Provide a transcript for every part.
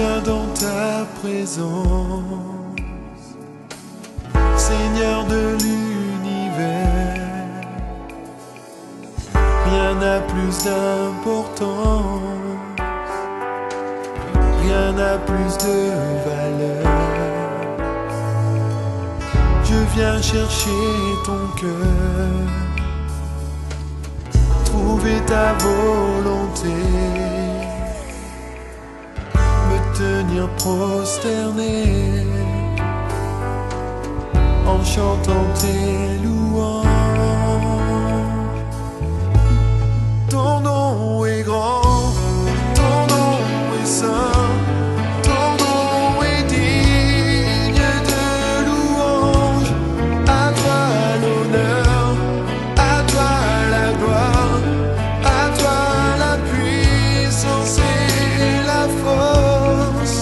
viens dans ta présence, Seigneur de l'univers. Rien n'a plus d'importance, rien n'a plus de valeur. Je viens chercher ton cœur, trouver ta volonté, me tenir prosterné en chantant tes louanges. Ton nom est grand, ton nom est saint, ton nom est digne de louange. À toi l'honneur, à toi la gloire, à toi la puissance et la force.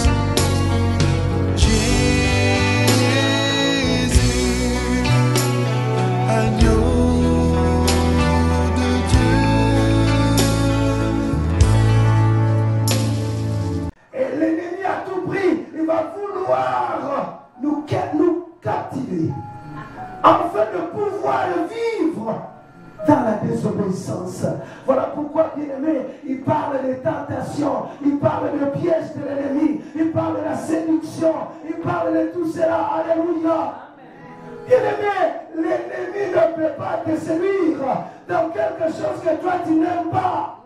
Jésus, agneau de Dieu. Et l'ennemi à tout prix, il va vouloir nous captiver, afin de pouvoir vivre dans la désobéissance. Voilà pourquoi, bien-aimé, il parle des tentations, il parle des pièges de l'ennemi, il parle de la séduction, il parle de tout cela. Alléluia. Bien-aimé, l'ennemi ne peut pas te séduire dans quelque chose que toi tu n'aimes pas.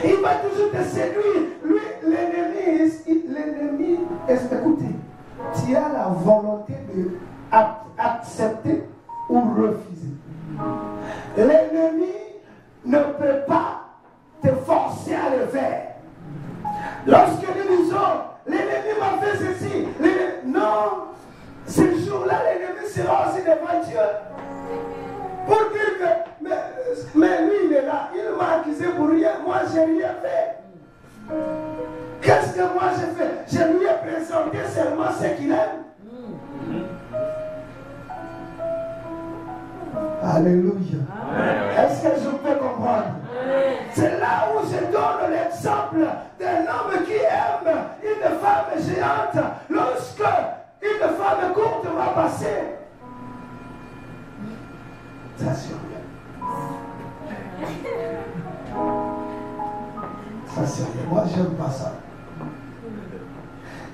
Il va toujours te séduire. Lui, l'ennemi, écoutez, tu as la volonté d'accepter ou refuser. L'ennemi ne peut pas te forcer à le faire. Lorsque nous disons, l'ennemi m'a fait ceci, non, ce jour-là, l'ennemi sera aussi devant Dieu. Pour dire que, mais lui, il est là, il m'a accusé pour rien, moi, je n'ai rien fait. Qu'est-ce que moi j'ai fait? Je lui ai présenté seulement ce qu'il aime. Alléluia. Est-ce que je peux comprendre? C'est là où je donne l'exemple d'un homme qui aime une femme géante. Lorsque une femme courte va passer, ça survient. Ça survient. Moi, j'aime pas ça.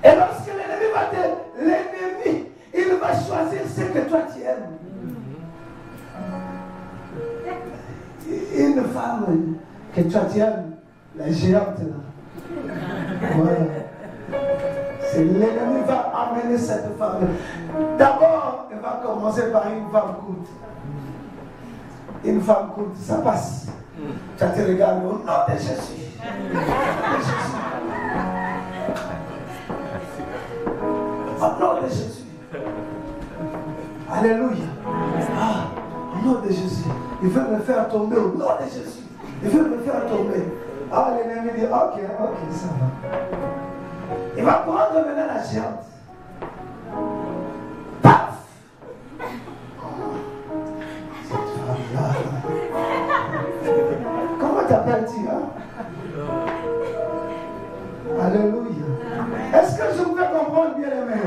Et lorsque l'ennemi va te... L'ennemi, il va choisir ce que toi tu aimes. Une femme que toi tu aimes, la géante là. Voilà. C'est l'ennemi va amener cette femme. D'abord, elle va commencer par une femme courte. Une femme courte, ça passe. Tu te regardes au nom de Jésus. Au nom de Jésus. Alléluia. Ah, au nom de Jésus. Il veut me faire tomber au nom de Jésus. Il veut me faire tomber. Ah, l'ennemi dit, ok, ça va. Il va prendre maintenant la géante. Paf! Cette femme-là. Comment t'appelles-tu, hein? Alléluia. Est-ce que je peux comprendre, bien aimé?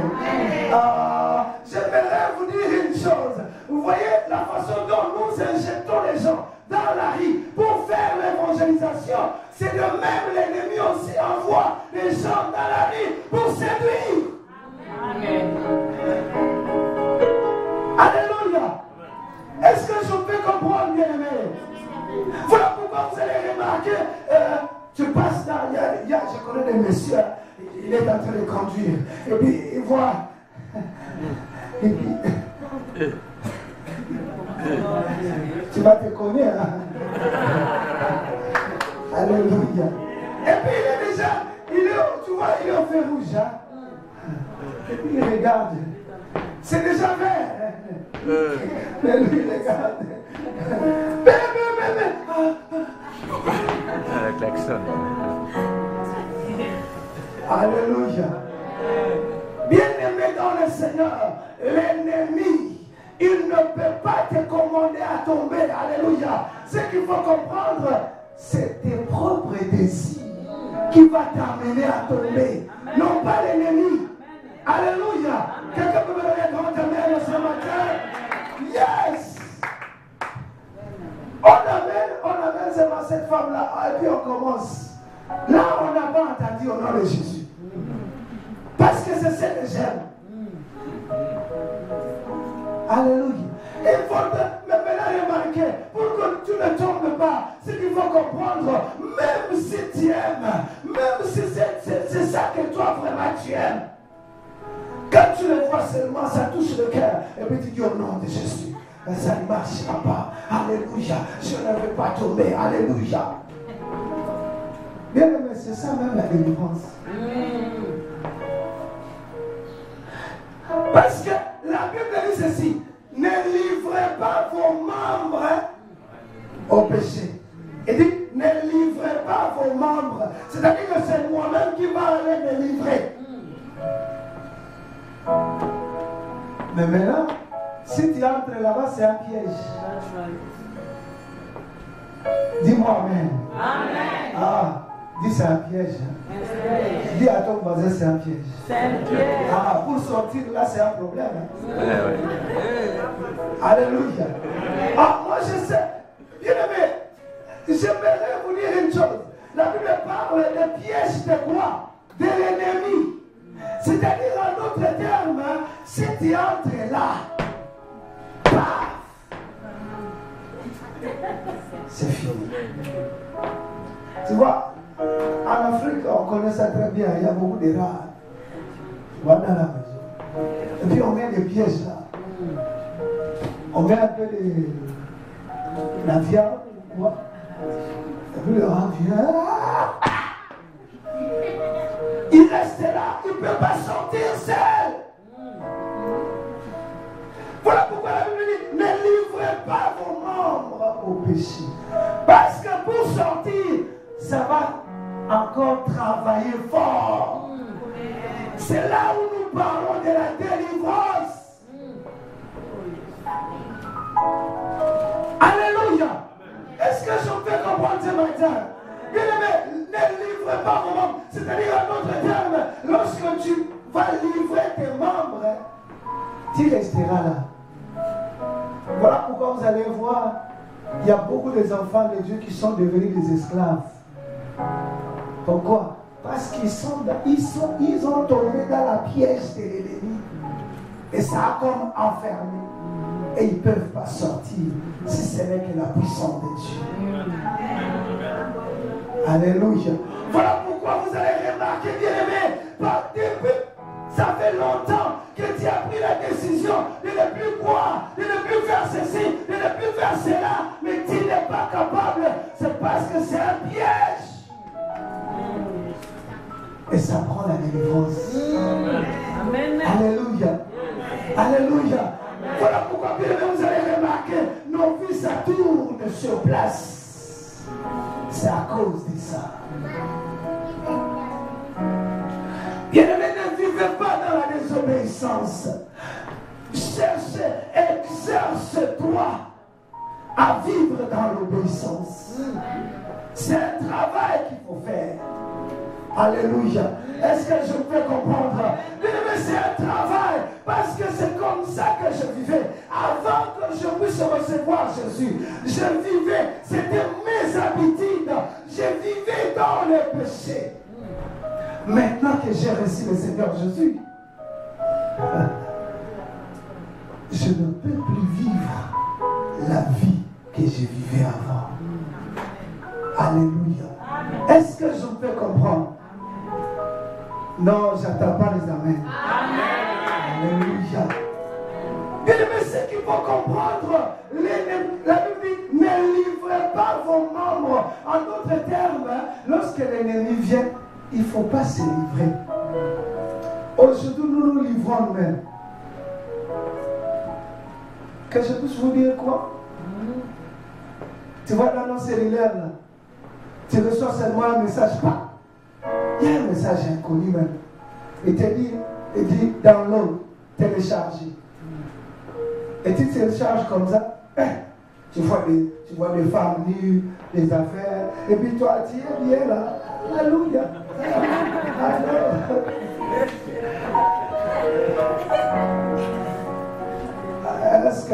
J'aimerais vous dire une chose. Vous voyez la façon dont nous injectons les gens dans la rue pour faire l'évangélisation. C'est de même l'ennemi aussi envoie les gens dans la rue pour séduire. Amen. Alléluia. Est-ce que je peux comprendre, bien aimé? Voilà pourquoi vous allez remarquer, tu passes dans, je connais des messieurs, il est en train de conduire, et puis il voit, et puis, tu vas te connaître, hein? Alléluia. Et puis il est déjà, tu vois, il est au feu rouge, hein? Et puis il regarde, c'est déjà vert, mais lui il regarde, klaxon. Alléluia. Bien-aimé dans le Seigneur, l'ennemi, il ne peut pas te commander à tomber. Alléluia. Ce qu'il faut comprendre, c'est tes propres désirs qui va t'amener à tomber. Non pas l'ennemi. Alléluia. Quelqu'un peut me donner un grand amen ce matin? Yes. On amène seulement cette femme-là et puis on commence. Là, on n'a pas entendu au nom de Jésus. Parce que c'est ce que j'aime. Alléluia. Il faut maintenant remarquer, pour que tu ne tombes pas, c'est qu'il faut comprendre, même si tu aimes, même si c'est ça que toi vraiment tu aimes, quand tu le vois seulement, ça touche le cœur, et puis tu dis au nom de Jésus, ça ne marchera pas. Alléluia. Je ne veux pas tomber. Alléluia. Bien aimé, c'est ça même la délivrance. Parce que la Bible dit ceci: ne livrez pas vos membres au péché. Il dit: ne livrez pas vos membres. C'est-à-dire que c'est moi-même qui va aller me livrer. Mais maintenant, si tu entres là-bas, c'est un piège. Dis-moi amen. Amen. Ah, dis c'est un piège. Dis à ton voisin, c'est un piège. C'est un piège. Ah, pour sortir là, c'est un problème. Alléluia. Ah, moi je sais. Bien aimé, j'aimerais vous dire une chose. La Bible parle des pièges de quoi? De l'ennemi. C'est-à-dire, en d'autres termes, si tu entres là, paf, c'est fini. Tu vois, en Afrique, on connaît ça très bien. Il y a beaucoup de rats. Tu vois, dans la maison. Et puis, on met des pièges là. On met un peu de la viande ou quoi. Et puis, le rat vient. Il reste là, il ne peut pas sortir seul. Voilà pourquoi la Bible dit: ne livrez pas vos membres au péché. Parce que pour sortir, ça va encore travailler fort. C'est là où nous parlons de la délivrance. Alléluia. Est-ce que je peux comprendre ce matin? Bien aimé, ne livrez pas vos membres. C'est-à-dire, en d'autres termes, lorsque tu vas livrer tes membres, tu resteras là. Voilà pourquoi vous allez voir, il y a beaucoup d'enfants de Dieu qui sont devenus des esclaves. Pourquoi? Parce qu'ils ont tombé dans la piège de l'ennemi. Et ça a comme enfermé. Et ils ne peuvent pas sortir si ce n'est que la puissance de Dieu. Alléluia. Voilà pourquoi vous allez remarquer, bien aimé, depuis, ça fait longtemps que tu as pris la décision de ne plus croire, de ne plus faire ceci, de ne plus faire cela, mais tu n'es pas capable. C'est parce que c'est un piège. Et ça prend la délivrance. Amen. Alléluia. Alléluia. Voilà pourquoi, bien aimé, vous allez remarquer, nos vies, ça tourne sur place. C'est à cause de ça. Bien-aimé, ne vivez pas dans la désobéissance. Cherche, exerce-toi à vivre dans l'obéissance. C'est un travail qu'il faut faire. Alléluia. Est-ce que je peux comprendre? Bien-aimé, c'est un travail parce que c'est comme ça que je vivais. Avant que je puisse recevoir Jésus, je vivais, c'était mes habitudes. Je vivais dans le péché. Maintenant que j'ai reçu le Seigneur Jésus, je ne peux plus vivre la vie que je vivais avant. Alléluia. Est-ce que je peux comprendre? Non, j'attends pas les amens. Alléluia. Bien aimé, ce qu'il faut comprendre, la Bible dit: ne livrez pas vos membres. En d'autres termes, lorsque l'ennemi vient, il ne faut pas se livrer. Aujourd'hui, nous nous livrons nous-mêmes. Que je puisse vous dire quoi? Tu vois dans nos cellulaires là, tu reçois seulement un message pas. Il y a un message inconnu même. Il te dit download, télécharger. Et tu télécharges comme ça. Tu vois des femmes nues, des affaires. Et puis toi, tu es bien là. Alléluia.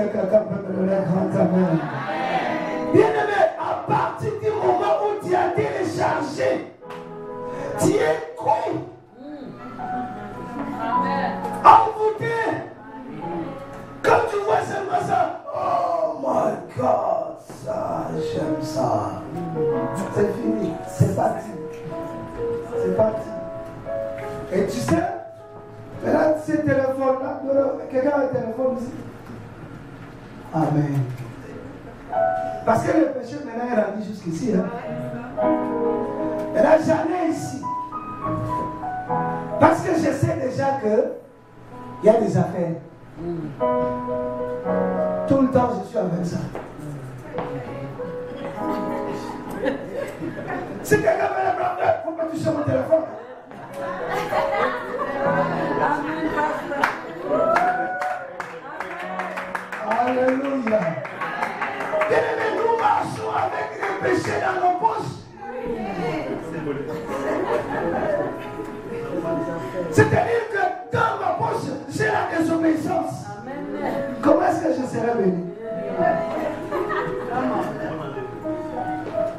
que quelqu'un peut me donner un grand amen? Bien-aimé, à partir du moment où tu as téléchargé, tu es con. Envoûté. Quand tu vois seulement ça, oh my God, ça, j'aime ça. C'est fini, c'est parti. C'est parti. Et tu sais, maintenant, ces téléphones-là, quelqu'un a un téléphone ici. Amen. Parce que le péché maintenant est rendu jusqu'ici. Hein? Et là, j'en ai ici. Parce que je sais déjà que il y a des affaires. Tout le temps, je suis avec ça. Si quelqu'un me l'a prendre, il ne faut pas toucher mon téléphone. Alléluia. Bien-aimé, nous marchons avec les péchés dans nos poches. C'est-à-dire que dans ma poche, j'ai la désobéissance. Comment est-ce que je serai béni?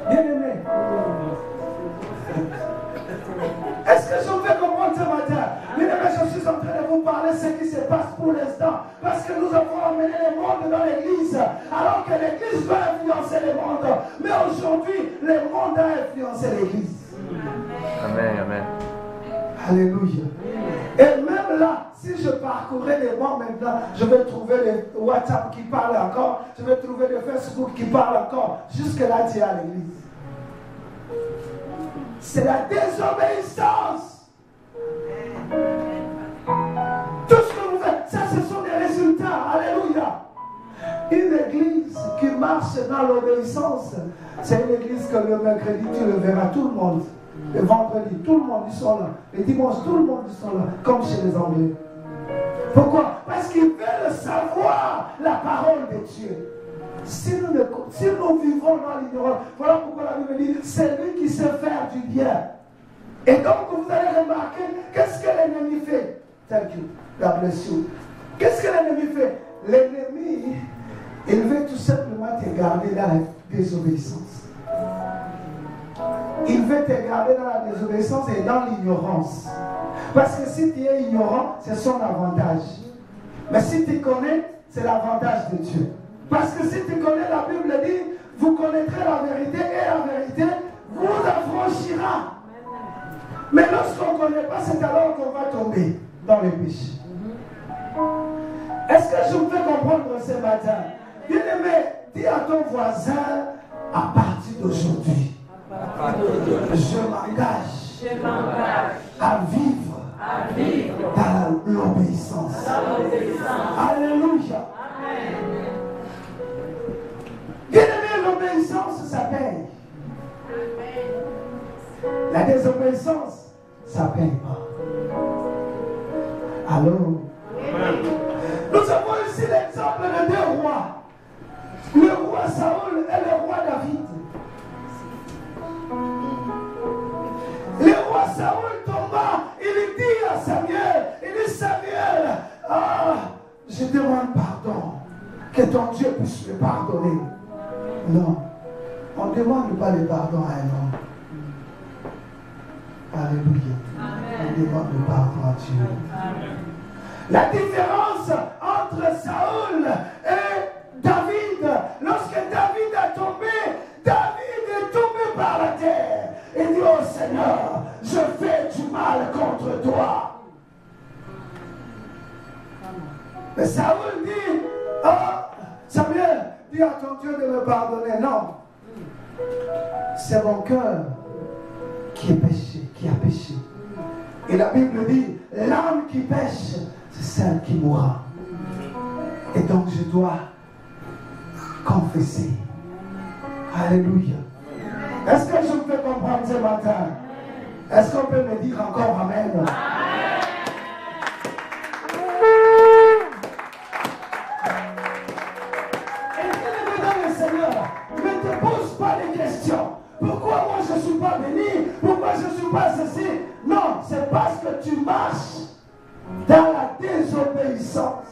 Bien-aimé, est-ce que je vais comprendre ce matin? Bien-aimé, je suis en train de vous parler de ce qui se passe pour l'instant. Parce que nous avons amené le monde dans l'église. Alors que l'église doit influencer le monde. Mais aujourd'hui, le monde a influencé l'église. Amen, amen. Alléluia. Et même là, si je parcourais les bancs maintenant, je vais trouver le WhatsApp qui parle encore, je vais trouver le Facebook qui parle encore. Jusque là, tu es à l'église. C'est la désobéissance. Tout ce que vous faites, ça ce sont des résultats. Alléluia. Une église qui marche dans l'obéissance, c'est une église que le mercredi, tu le verras tout le monde. Le vendredi, tout le monde, ils sont là. Le dimanche, tout le monde, ils sont là. Comme chez les Anglais. Pourquoi? Parce qu'ils veulent savoir la parole de Dieu. Si nous vivons dans l'ignorance, voilà pourquoi la Bible dit, c'est lui qui sait faire du bien. Et donc, vous allez remarquer, qu'est-ce que l'ennemi fait? Thank you. God bless you. Qu'est-ce que l'ennemi fait? L'ennemi, il veut tout simplement te garder dans la désobéissance. Il veut te garder dans la désobéissance et dans l'ignorance. Parce que si tu es ignorant, c'est son avantage. Mais si tu connais, c'est l'avantage de Dieu. Parce que si tu connais, la Bible dit, vous connaîtrez la vérité et la vérité vous affranchira. Mais lorsqu'on ne connaît pas, c'est alors qu'on va tomber dans les péchés. Est-ce que je me fais comprendre ce matin? Bien-aimé, dis à ton voisin, à partir d'aujourd'hui, je m'engage à vivre dans l'obéissance. Alléluia. Bien-aimé, l'obéissance, ça paye. La désobéissance, ça ne paye pas. Alors, nous avons ici l'exemple de deux rois. Le roi Saül et le roi David. Le roi Saül tomba, il dit à Samuel, il dit Samuel, je demande pardon, que ton Dieu puisse me pardonner. Non, on ne demande pas le pardon à un homme. Alléluia. On demande le pardon à Dieu. Amen. La différence entre Saül et David, lorsque David a tombé, David est tombé par la terre. Il dit, oh Seigneur, je fais du mal contre toi. Mais Saül dit, oh Samuel, dis à ton Dieu de me pardonner. Non, c'est mon cœur qui est péché, qui a péché. Et la Bible dit, l'âme qui pêche, c'est celle qui mourra. Et donc je dois confesser. Alléluia. Est-ce que je peux comprendre ce matin? Est-ce qu'on peut me dire encore Amen? Et bien dans le Seigneur, ne te pose pas de questions. Pourquoi moi je ne suis pas béni? Pourquoi je ne suis pas ceci? Non, c'est parce que tu marches dans la désobéissance.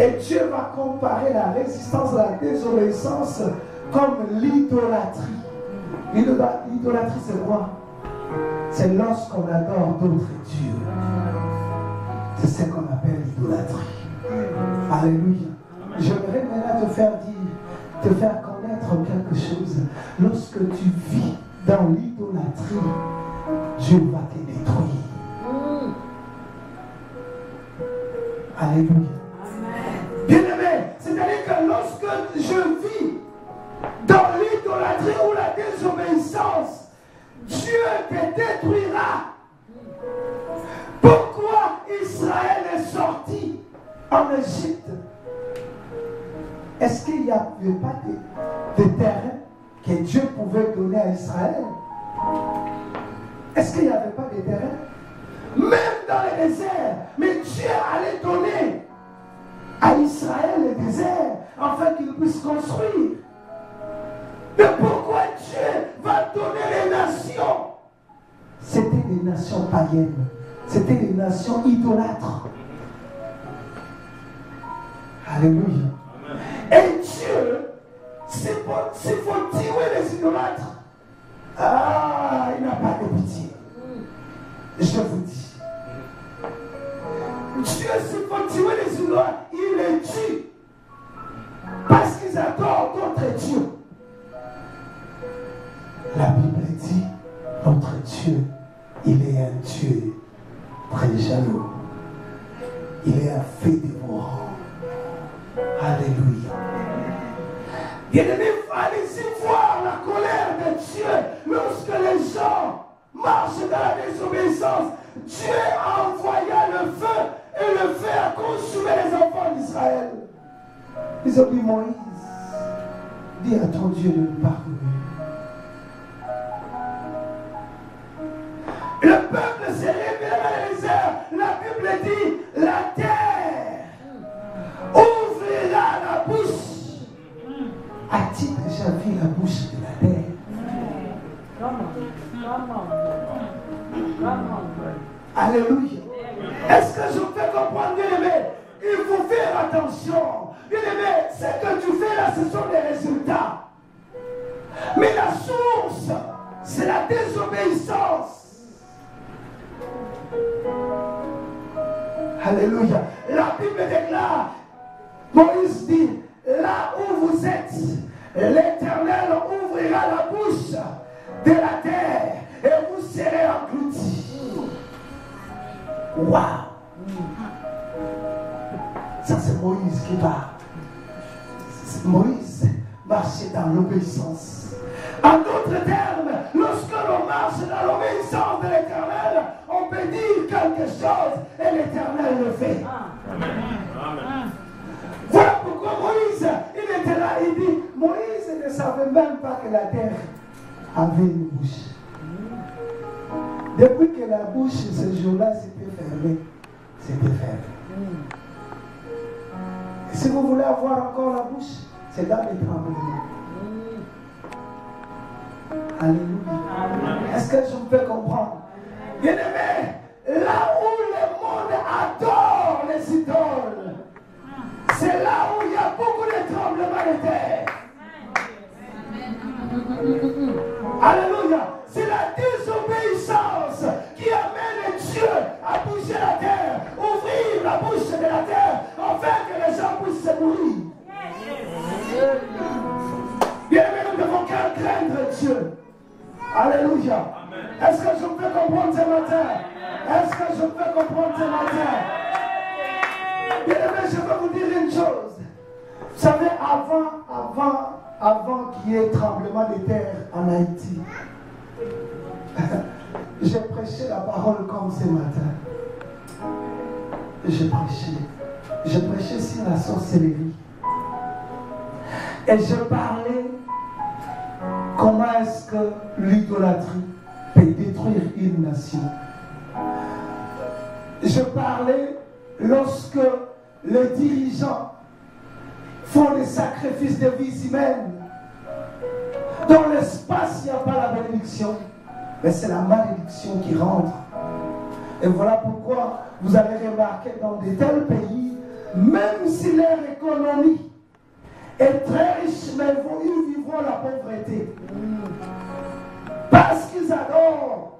Et Dieu va comparer la résistance à la désobéissance comme l'idolâtrie. L'idolâtrie, c'est quoi? C'est lorsqu'on adore d'autres dieux. C'est ce qu'on appelle l'idolâtrie. Alléluia. J'aimerais maintenant te faire connaître quelque chose. Lorsque tu vis dans l'idolâtrie, Dieu va te détruire. Alléluia. Bien-aimé, c'est-à-dire que lorsque je vis dans l'idolâtrie ou la désobéissance, Dieu te détruira. Pourquoi Israël est sorti en Égypte? Est-ce qu'il n'y avait pas de terrain que Dieu pouvait donner à Israël? Est-ce qu'il n'y avait pas de terrain? Même dans le désert, mais Dieu allait donner à Israël le désert afin qu'il puisse construire. Mais pourquoi Dieu va donner les nations? C'était des nations païennes. C'était des nations idolâtres. Alléluia. Et Dieu, s'il faut tuer les idolâtres, il n'a pas de pitié. Je vous dis. Dieu, s'il faut tuer les idolâtres, il les tue. Parce qu'ils adorent d'autres dieux. La Bible dit, notre Dieu, il est un Dieu très jaloux. Il est un feu dévorant. Alléluia. Bien-aimés, allez-y voir la colère de Dieu lorsque les gens marchent dans la désobéissance. Dieu envoya le feu et le feu a consumé les enfants d'Israël. Ils ont dit, Moïse, dis à ton Dieu de nous pardonner. Le peuple s'est révélé dans les désert. La Bible dit, la terre ouvrira la bouche. As-tu déjà vu la bouche de la terre? Alléluia. Est-ce que je peux comprendre, bien-aimé? Il faut faire attention. Bien-aimé, ce que tu fais là, ce sont des résultats. Mais la source, c'est la désobéissance. Alléluia. La Bible déclare, Moïse dit, là où vous êtes, l'Éternel ouvrira la bouche de la terre et vous serez engloutis. Waouh! Ça c'est Moïse qui parle. Moïse marchait dans l'obéissance. En d'autres termes, lorsque l'on marche dans l'obéissance de l'Éternel, on peut dire quelque chose et l'Éternel le fait. Amen. Voilà pourquoi Moïse, il était là, il dit, Moïse ne savait même pas que la terre avait une bouche. Depuis que la bouche, ce jour-là, s'était fermée, c'était fermé. Et si vous voulez avoir encore la bouche, c'est dans les tremblements. Alléluia. Est-ce que je peux comprendre? Bien-aimé, là où le monde adore les idoles, c'est là où il y a beaucoup de tremblements de terre. Alléluia. C'est la désobéissance qui amène Dieu à bouger la terre, ouvrir la bouche de la terre, afin que les gens puissent se nourrir. Bien-aimé, nous devons craindre Dieu. Alléluia. Est-ce que je peux comprendre ce matin? Est-ce que je peux comprendre ce matin? Bien-aimé, je vais vous dire une chose. Vous savez, avant qu'il y ait tremblement de terre en Haïti, j'ai prêché la parole comme ce matin. J'ai prêché sur la sorcellerie. Et je parlais comment est-ce que l'idolâtrie peut détruire une nation. Je parlais lorsque les dirigeants font des sacrifices de vies humaines. Dans l'espace, il n'y a pas la bénédiction, mais c'est la malédiction qui rentre. Et voilà pourquoi vous allez remarquer dans de tels pays, même si leur économie est très riche, mais ils vivront la pauvreté. Parce qu'ils adorent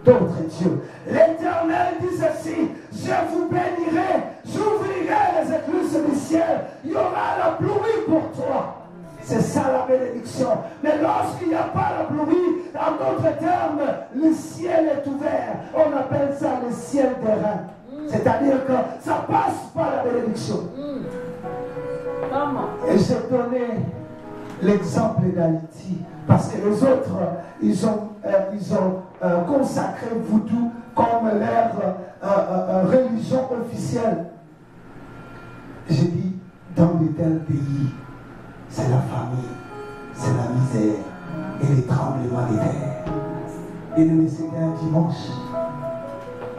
d'autres dieux. L'Éternel dit ceci: je vous bénirai, j'ouvrirai les écluses du ciel, il y aura la pluie pour toi. C'est ça la bénédiction. Mais lorsqu'il n'y a pas la pluie, en d'autres termes, le ciel est ouvert. On appelle ça le ciel des reins. C'est-à-dire que ça passe par la bénédiction. Et j'ai donné l'exemple d'Haïti parce que les autres, ils ont consacré Voodoo comme leur religion officielle. J'ai dit, dans de tels pays, c'est la famille, c'est la misère et les tremblements de terre. Et le c'était un dimanche.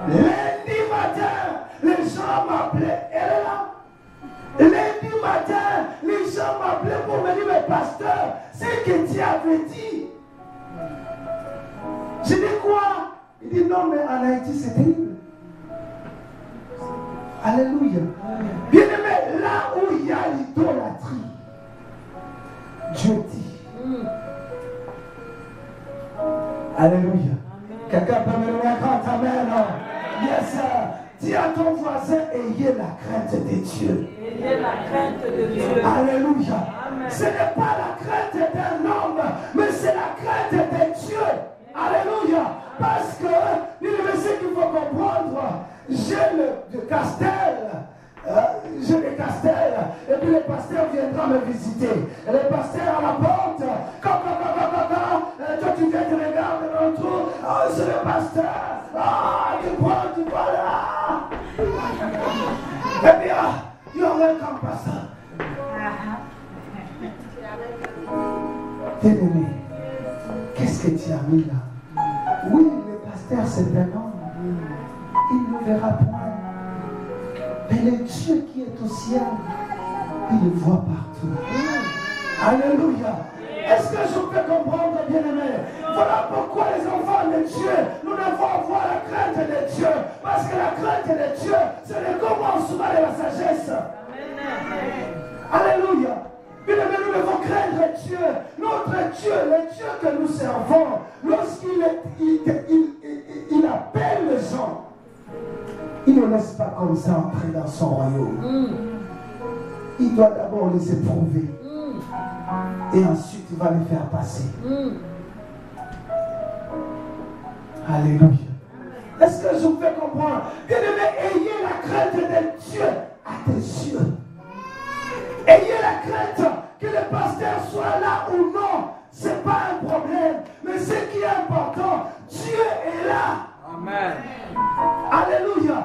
Lundi matin, les gens m'appelaient. Elle est là. Lundi matin, les gens m'appelaient pour me dire: mais pasteur, c'est que tu avais dit. Je dis quoi? Il dit: non, mais en Haïti, c'est terrible. Alléluia. Bien aimé, là où il y a l'idolâtrie, Dieu dit. Alléluia. Quelqu'un peut me donner un grand amen? Yes, sir. Dis à ton voisin: ayez la crainte de Dieu. Ayez la crainte de Dieu. Alléluia. Amen. Ce n'est pas la crainte d'un homme, mais c'est la crainte de Dieu. Alléluia. Parce que, ce qu'il faut comprendre, j'ai le castel. J'ai le castel. Et puis le pasteur viendra me visiter. Et le pasteur à la porte. Toi tu viens, tu regardes dans le trou. Oh, c'est le pasteur. Ah, tu vois là. Et bien, you are welcome, pasteur. Bien-aimé, qu'est-ce que tu as mis là? Oui, le pasteur c'est un homme. Il ne verra point. Mais le Dieu qui est au ciel, il le voit partout. Alléluia. Est-ce que je peux comprendre, bien-aimé? Voilà pourquoi les enfants de Dieu, nous devons avoir la crainte de Dieu. Parce que la crainte de Dieu, c'est le commencement de la sagesse. Alléluia. Bien-aimé, nous devons craindre Dieu. Notre Dieu, le Dieu que nous servons, lorsqu'il appelle les gens, il ne laisse pas comme ça entrer dans son royaume. Il doit d'abord les éprouver. Et ensuite, il va les faire passer. Alléluia. Est-ce que je vous fais comprendre? Bien-aimé, ayez la crainte de Dieu à tes yeux. Ayez la crainte que le pasteur soit là ou non. Ce n'est pas un problème. Mais ce qui est important, Dieu est là. Amen. Alléluia.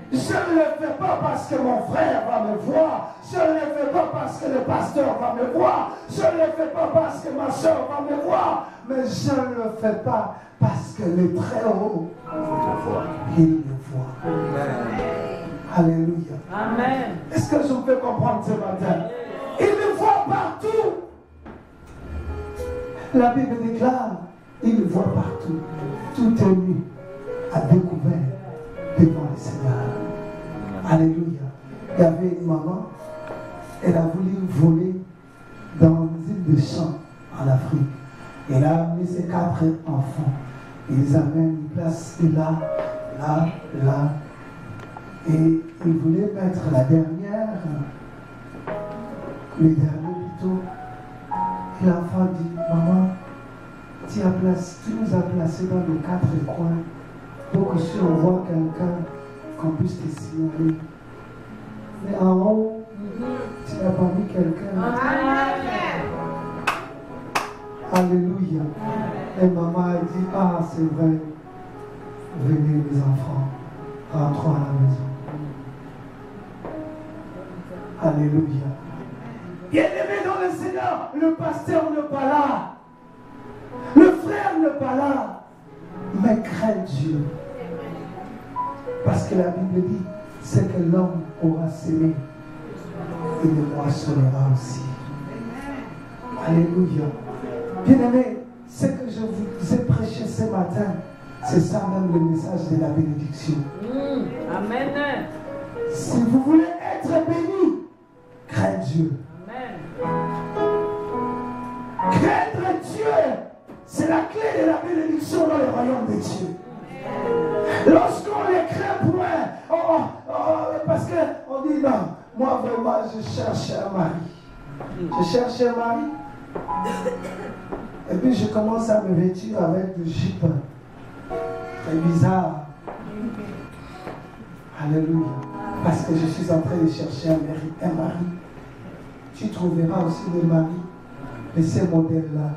Je ne le fais pas parce que mon frère va me voir. Je ne le fais pas parce que le pasteur va me voir. Je ne le fais pas parce que ma soeur va me voir. Mais je ne le fais pas parce que le Très-Haut, il me voit. Amen. Alléluia. Amen. Est-ce que je peux comprendre ce matin? Il me voit partout. La Bible déclare, il me voit partout. Tout est nu à découvert devant le Seigneur. Alléluia. Il y avait une maman, elle a voulu voler dans une île de champs en Afrique. Elle a amené ses 4 enfants. Il les amène, il place là, là, là. Et il voulait mettre la dernière, le dernier plutôt. Et l'enfant dit: maman, tu nous as placés dans les 4 coins pour que si on voit quelqu'un, qu'on puisse te signaler. Mais en haut, tu n'as pas mis quelqu'un. Alléluia. Et maman a dit: ah, c'est vrai. Venez les enfants, rentrons à la maison. Alléluia. Bien-aimé dans le Seigneur, le pasteur n'est pas là. Le frère n'est pas là. Mais crains Dieu. Parce que la Bible dit: c'est que l'homme aura semé, il le moissonnera aussi. Alléluia. Bien-aimé, ce que je vous ai prêché ce matin, c'est ça même le message de la bénédiction. Amen. Si vous voulez être être béni, crains Dieu. Craindre Dieu, c'est la clé de la bénédiction dans le royaume de Dieu. Lorsqu'on les craint point, parce qu'on dit non, moi vraiment je cherche un mari. Je cherche un mari. Et puis je commence à me vêtir avec des jupes. Très bizarre. Alléluia. Parce que je suis en train de chercher un mari. Tu trouveras aussi des maris de ces modèles-là.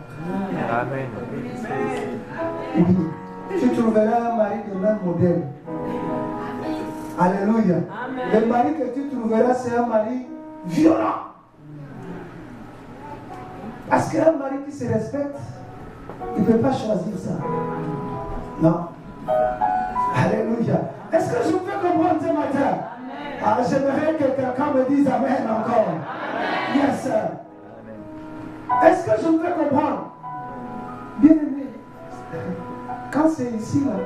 Amen. Oui. Tu trouveras un mari de même modèle. Alléluia. Le mari que tu trouveras, c'est un mari violent. Parce qu'un mari qui se respecte, il ne peut pas choisir ça. Non. Alléluia. Est-ce que je peux comprendre ce matin? Ah, j'aimerais que quelqu'un me dise Amen encore. Amen. Yes, sir. Est-ce que je peux comprendre? Bien aimé. Quand c'est ici, là,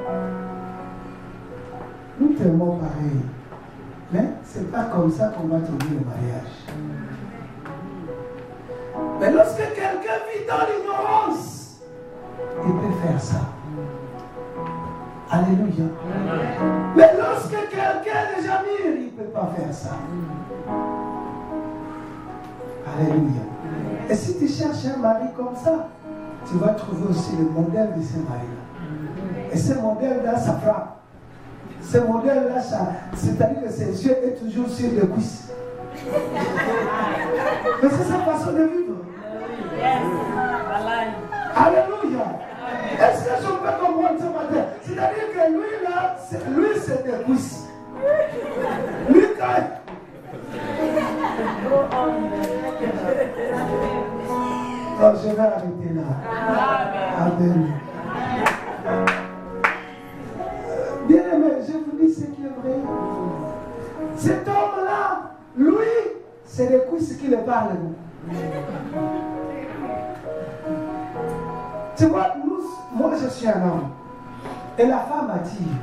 nous t'aimons pareil. Mais ce n'est pas comme ça qu'on va trouver le mariage. Mais lorsque quelqu'un vit dans l'ignorance, il peut faire ça. Alléluia. Mais lorsque quelqu'un est déjà mûr, il ne peut pas faire ça. Alléluia. Et si tu cherches un mari comme ça, tu vas trouver aussi le modèle de ce mari-là. Et ce modèle-là, ça frappe. Ce modèle-là, c'est-à-dire que ses yeux sont toujours sur les cuisses. Mais c'est sa façon de vivre. Alléluia. Est-ce que je peux comprendre ce matin? C'est-à-dire que lui, là, lui, c'est des cuisses. Lui, quand oh, je vais arrêter là. Amen. Bien aimé, je vous dis ce qui est vrai. Cet homme-là, lui, c'est les cuisses qui le parlent. Tu vois, moi je suis un homme. Et la femme attire.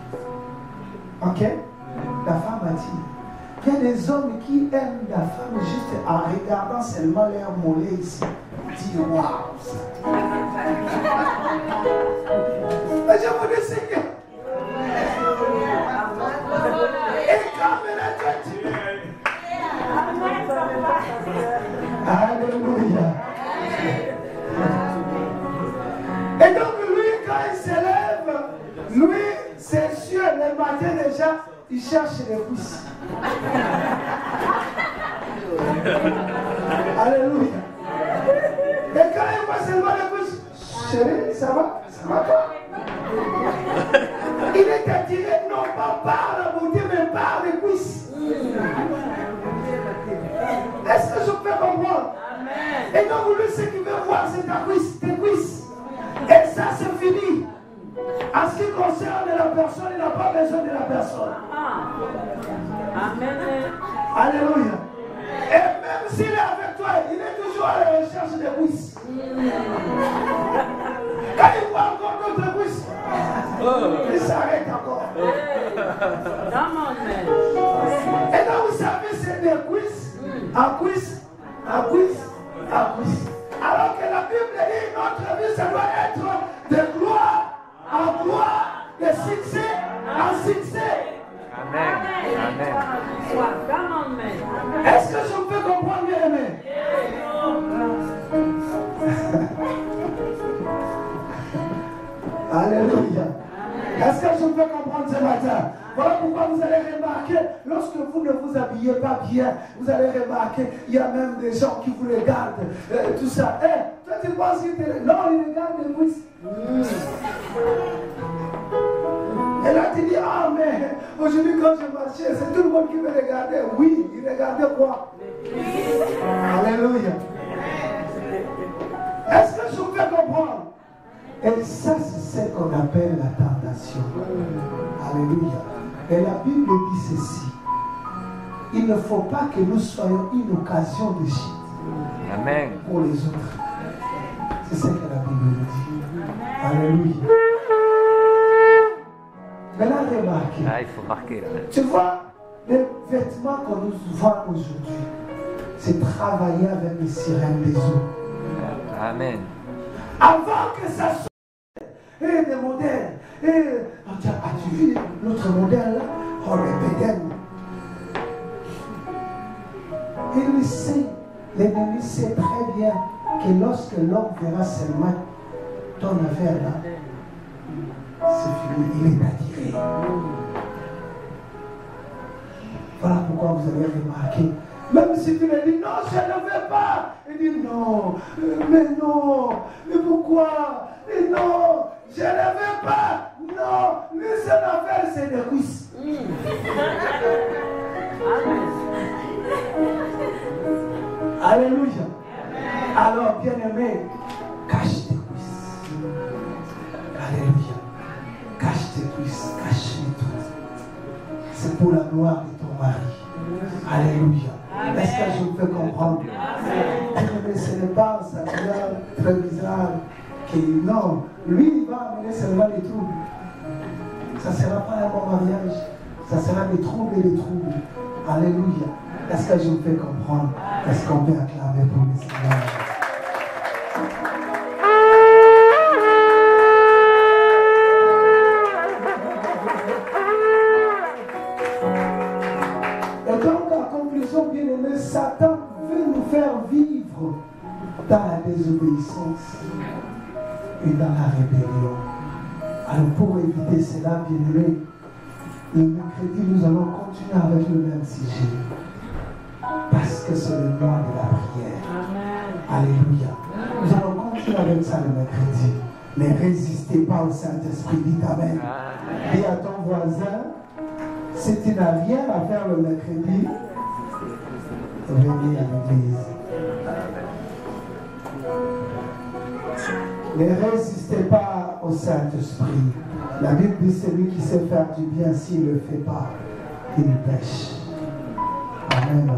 Ok? La femme attire. Il y a des hommes qui aiment la femme juste en regardant seulement leur mollet ici. Dis waouh! Mais je vous dis c'est que. Et quand maintenant tu alléluia. Et donc lui, quand il s'élève, lui, c'est sûr, le matin déjà, il cherche les cuisses. Alléluia. Et quand il voit seulement les cuisses, chérie, ça va? Ça va pas? Il est attiré non pas par la beauté, mais par les cuisses. Est-ce que je peux comprendre? Amen. Et donc lui, ce qu'il veut voir, c'est ta cuisse, tes cuisses. Et ça, c'est fini. En ce qui concerne la personne, il n'a pas besoin de la personne. Amen. Alléluia. Et même s'il est avec toi, il est toujours à la recherche des cuisses. Quand il voit encore d'autres cuisses, il s'arrête encore. Et donc vous savez, c'est des cuisses, en cuisse, en cuisse, en cuisse. Alors que la Bible dit, notre vie, ça doit être de gloire en gloire, de succès en succès. Amen. Amen. Est-ce que je peux comprendre, bien aimé? Alléluia. Est-ce que je peux comprendre ce matin? Voilà pourquoi vous allez remarquer, lorsque vous ne vous habillez pas bien, vous allez remarquer, il y a même des gens qui vous regardent, tout ça. Toi tu penses qu'ils te... Non, ils regardent les cuisses. Et là tu dis, ah mais aujourd'hui quand je marchais, c'est tout le monde qui me regardait. Oui, ils regardaient quoi? Alléluia. Est-ce que je peux comprendre? Et ça, c'est ce qu'on appelle la tentation. Alléluia. Et la Bible dit ceci. Il ne faut pas que nous soyons une occasion de chute. Amen. Pour les autres. C'est ce que la Bible dit. Alléluia. Maintenant, remarquez. Ah, il faut marquer là. Tu vois, les vêtements qu'on nous vend aujourd'hui, c'est travailler avec les sirènes des eaux. Amen. Avant que ça soit des modèles. As-tu vu notre modèle là? Oh, le bédène. Il sait, l'ennemi sait très bien que lorsque l'homme verra seulement ton affaire là, c'est fini, il est attiré. Voilà pourquoi vous avez remarqué. Même si tu lui dis non, je ne veux pas. Il dit non, mais non, mais pourquoi? Et non, je ne veux pas. Non, lui son affaire c'est des cuisses. Alléluia. Alors, bien-aimé, cache tes cuisses. Alléluia. Cache tes cuisses, cache-les toutes. C'est pour la gloire de ton mari. Alléluia. Est-ce que je me fais comprendre? Mais ce n'est pas ça très bizarre. Que non, lui il va amener seulement les troubles. Ça ne sera pas un bon mariage. Ça sera des troubles et des troubles. Alléluia. Est-ce que je me fais comprendre? Est-ce qu'on peut acclamer pour le Seigneur? Et donc, en conclusion, bien-aimé, Satan veut nous faire vivre dans la désobéissance et dans la rébellion. Alors, pour éviter cela, bien-aimé, le mercredi, nous allons continuer avec le même sujet. Parce que c'est le mois de la prière. Amen. Alléluia. Nous allons continuer avec ça le mercredi. Ne résistez pas au Saint-Esprit. Dites Amen. Dis à ton voisin, si tu n'as rien à faire le mercredi, venez à l'église. Ne résistez pas au Saint-Esprit. La Bible dit celui qui sait faire du bien, s'il ne le fait pas, il pêche. Amen.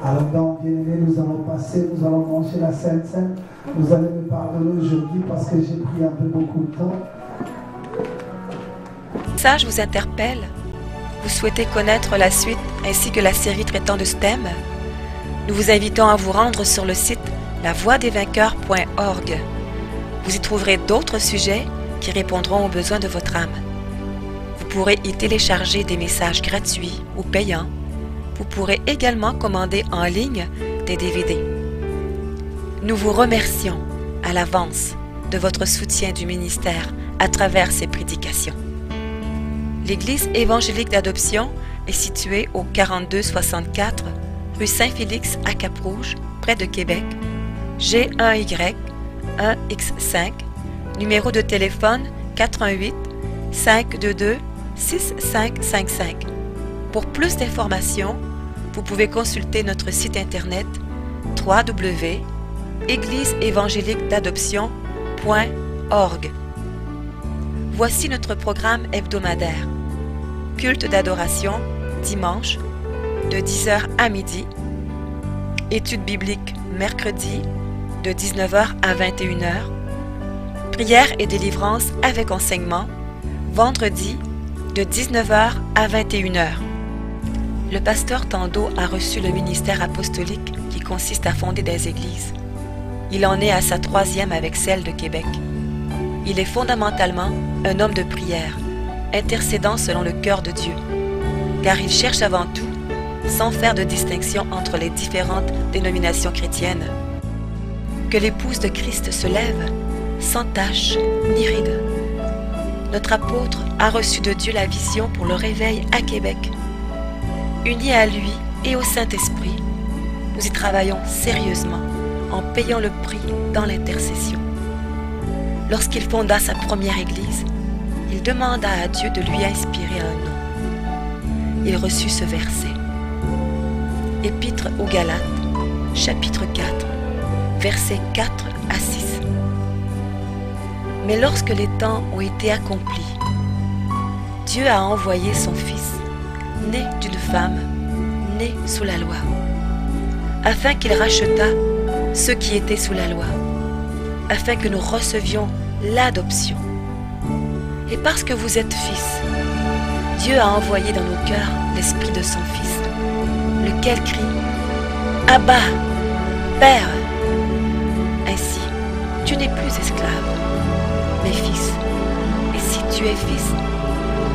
Alors donc, bien-aimés, nous allons passer, nous allons manger la Sainte Seine. Vous allez me pardonner aujourd'hui parce que j'ai pris un peu beaucoup de temps. Ça, je vous interpelle. Vous souhaitez connaître la suite ainsi que la série traitant de ce thème? Nous vous invitons à vous rendre sur le site lavoidesvainqueurs.org. Vous y trouverez d'autres sujets qui répondront aux besoins de votre âme. Vous pourrez y télécharger des messages gratuits ou payants. Vous pourrez également commander en ligne des DVD. Nous vous remercions à l'avance de votre soutien du ministère à travers ces prédications. L'Église évangélique d'adoption est située au 4264 rue Saint-Félix à Cap-Rouge, près de Québec, G1Y 1X5, numéro de téléphone 88 522 6555. Pour plus d'informations, vous pouvez consulter notre site internet www.égliseévangéliquedadoption.org. Voici notre programme hebdomadaire. Culte d'adoration, dimanche, de 10h à midi. Études bibliques, mercredi, de 19h à 21h. Prière et délivrance avec enseignement, vendredi, de 19h à 21h. Le pasteur Tando a reçu le ministère apostolique qui consiste à fonder des églises. Il en est à sa 3e avec celle de Québec. Il est fondamentalement un homme de prière, intercédant selon le cœur de Dieu, car il cherche avant tout, sans faire de distinction entre les différentes dénominations chrétiennes, que l'épouse de Christ se lève sans tache ni ride. Notre apôtre a reçu de Dieu la vision pour le réveil à Québec. Unis à lui et au Saint-Esprit, nous y travaillons sérieusement en payant le prix dans l'intercession. Lorsqu'il fonda sa première église, il demanda à Dieu de lui inspirer un nom. Il reçut ce verset. Épître aux Galates, chapitre 4, versets 4 à 6. Mais lorsque les temps ont été accomplis, Dieu a envoyé son Fils, né d'une femme, né sous la loi, afin qu'il rachetât ceux qui étaient sous la loi, afin que nous recevions l'adoption. Et parce que vous êtes fils, Dieu a envoyé dans nos cœurs l'Esprit de son Fils, lequel crie « Abba, Père !» Ainsi, tu n'es plus esclave, mais fils. Et si tu es fils,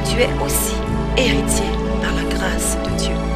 tu es aussi héritier par la grâce de Dieu.